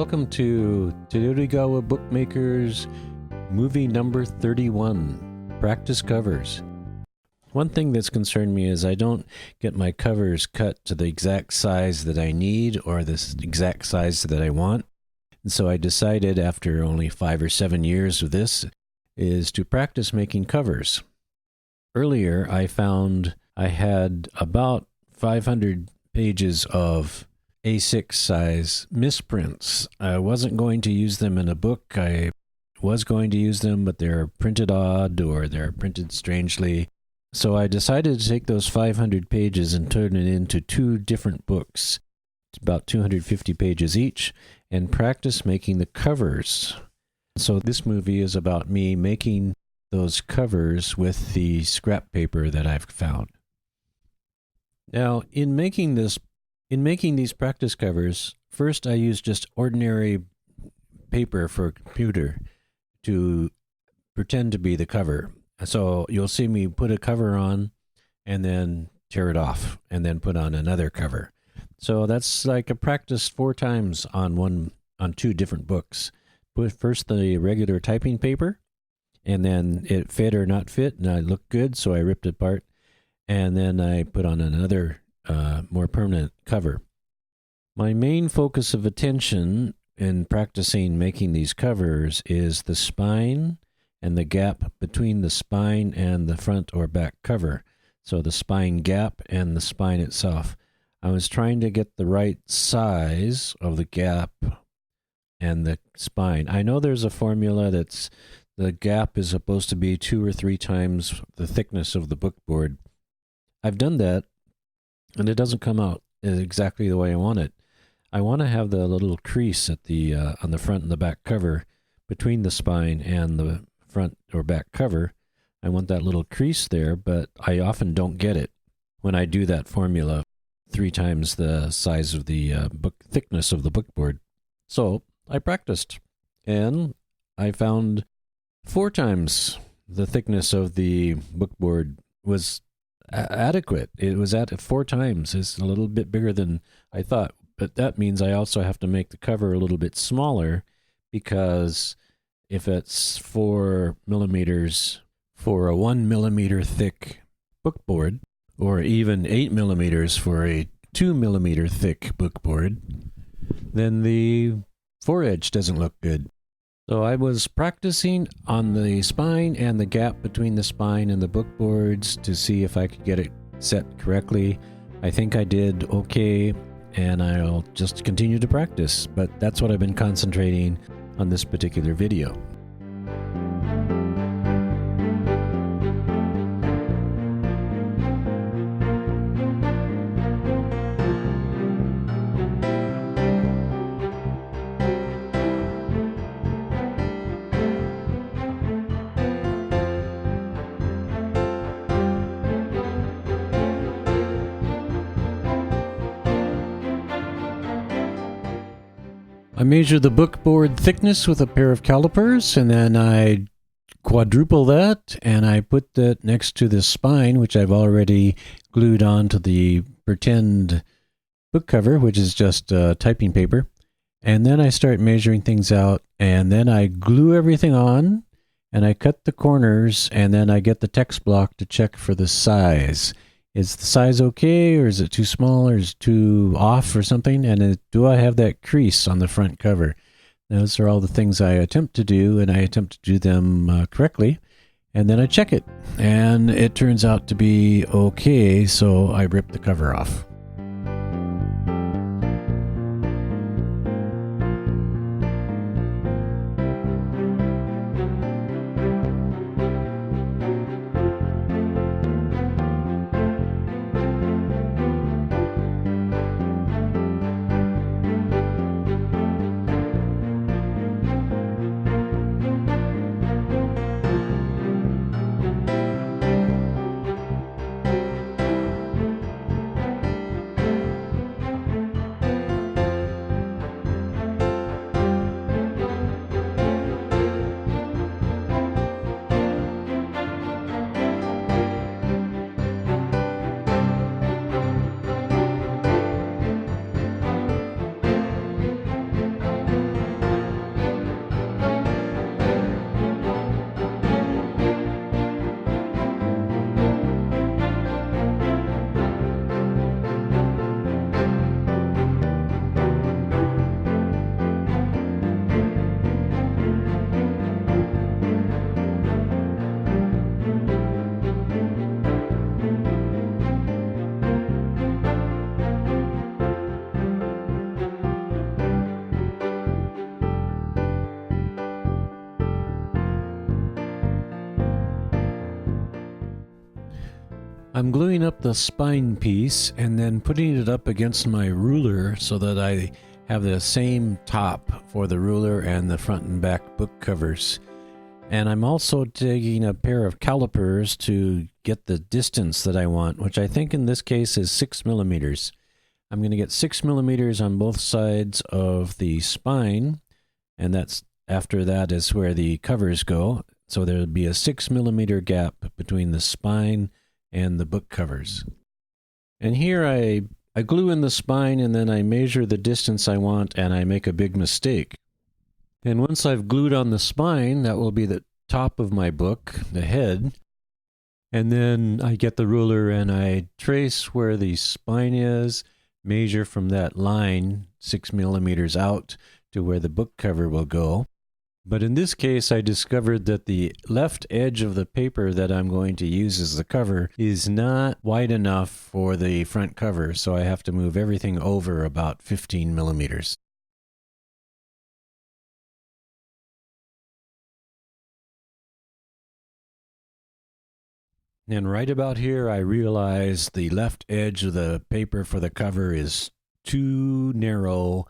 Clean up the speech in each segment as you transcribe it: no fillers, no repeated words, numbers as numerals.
welcome to TDGB Bookmakers movie number 31, Practice Covers. One thing that's concerned me is I don't get my covers cut to the exact size that I need or the exact size that I want. And so I decided after only 5 or 7 years of this is to practice making covers. Earlier, I found I had about 500 pages of A6 size misprints. I wasn't going to use them in a book. I was going to use them, but they're printed odd or they're printed strangely. So I decided to take those 500 pages and turn it into 2 different books. It's about 250 pages each, and practice making the covers. So this movie is about me making those covers with the scrap paper that I've found. Now, in making these practice covers, first I used just ordinary paper for a computer to pretend to be the cover. So you'll see me put a cover on and then tear it off and then put on another cover. So that's like a practice 4 times on 2 different books. Put first the regular typing paper, and then it fit or not fit, and it looked good, so I ripped it apart, and then I put on another more permanent cover. My main focus of attention in practicing making these covers is the spine and the gap between the spine and the front or back cover. So the spine gap and the spine itself. I was trying to get the right size of the gap and the spine. I know there's a formula that's the gap is supposed to be 2 or 3 times the thickness of the bookboard. I've done that, and it doesn't come out exactly the way I want it. I want to have the little crease at the on the front and the back cover between the spine and the front or back cover. I want that little crease there, but I often don't get it when I do that formula 3 times the size of the book thickness of the bookboard. So I practiced, and I found 4 times the thickness of the bookboard was adequate. It was at 4 times. It's a little bit bigger than I thought, but that means I also have to make the cover a little bit smaller, because if it's 4 millimeters for a 1 millimeter thick bookboard, or even 8 millimeters for a 2 millimeter thick bookboard, then the foredge doesn't look good. So I was practicing on the spine and the gap between the spine and the bookboards to see if I could get it set correctly. I think I did okay, and I'll just continue to practice, but that's what I've been concentrating on this particular video. I measure the bookboard thickness with a pair of calipers, and then I quadruple that, and I put that next to the spine, which I've already glued onto the pretend book cover, which is just typing paper. And then I start measuring things out, and then I glue everything on, and I cut the corners, and then I get the text block to check for the size. Is the size okay, or is it too small, or is it too off or something? And do I have that crease on the front cover? Those are all the things I attempt to do, and I attempt to do them correctly. And then I check it, and it turns out to be okay, so I rip the cover off. I'm gluing up the spine piece and then putting it up against my ruler so that I have the same top for the ruler and the front and back book covers. And I'm also taking a pair of calipers to get the distance that I want, which I think in this case is 6 millimeters. I'm going to get 6 millimeters on both sides of the spine, and after that is where the covers go. So there'll be a 6 millimeter gap between the spine and the book covers. And here I glue in the spine and then I measure the distance I want and I make a big mistake. And once I've glued on the spine, that will be the top of my book, the head. And then I get the ruler and I trace where the spine is, measure from that line 6 millimeters out to where the book cover will go. But in this case, I discovered that the left edge of the paper that I'm going to use as the cover is not wide enough for the front cover, so I have to move everything over about 15 millimeters. And right about here, I realize the left edge of the paper for the cover is too narrow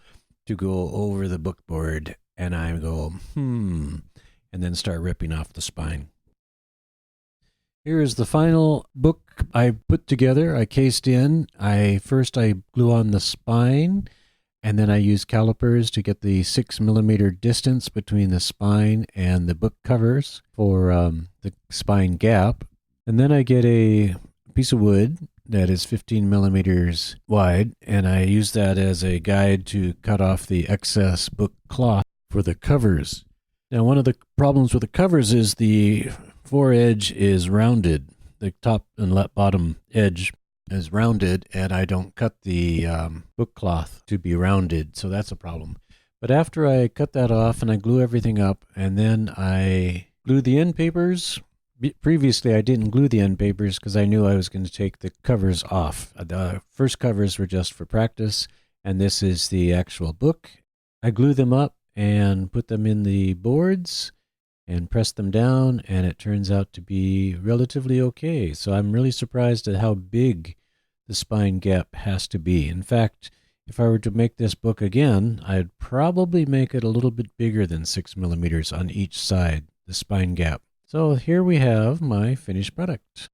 to go over the bookboard. And I go, and then start ripping off the spine. Here is the final book I put together, I cased in. First I glue on the spine, and then I use calipers to get the 6 millimeter distance between the spine and the book covers for the spine gap. And then I get a piece of wood that is 15 millimeters wide, and I use that as a guide to cut off the excess book cloth for the covers. Now, one of the problems with the covers is the foredge is rounded. The top and bottom edge is rounded, and I don't cut the book cloth to be rounded, so that's a problem. But after I cut that off and I glue everything up, and then I glue the end papers. Previously, I didn't glue the end papers because I knew I was going to take the covers off. The first covers were just for practice, and this is the actual book. I glue them up and put them in the boards and press them down, and it turns out to be relatively okay. So I'm really surprised at how big the spine gap has to be. In fact, if I were to make this book again, I'd probably make it a little bit bigger than 6 millimeters on each side, the spine gap. So here we have my finished product.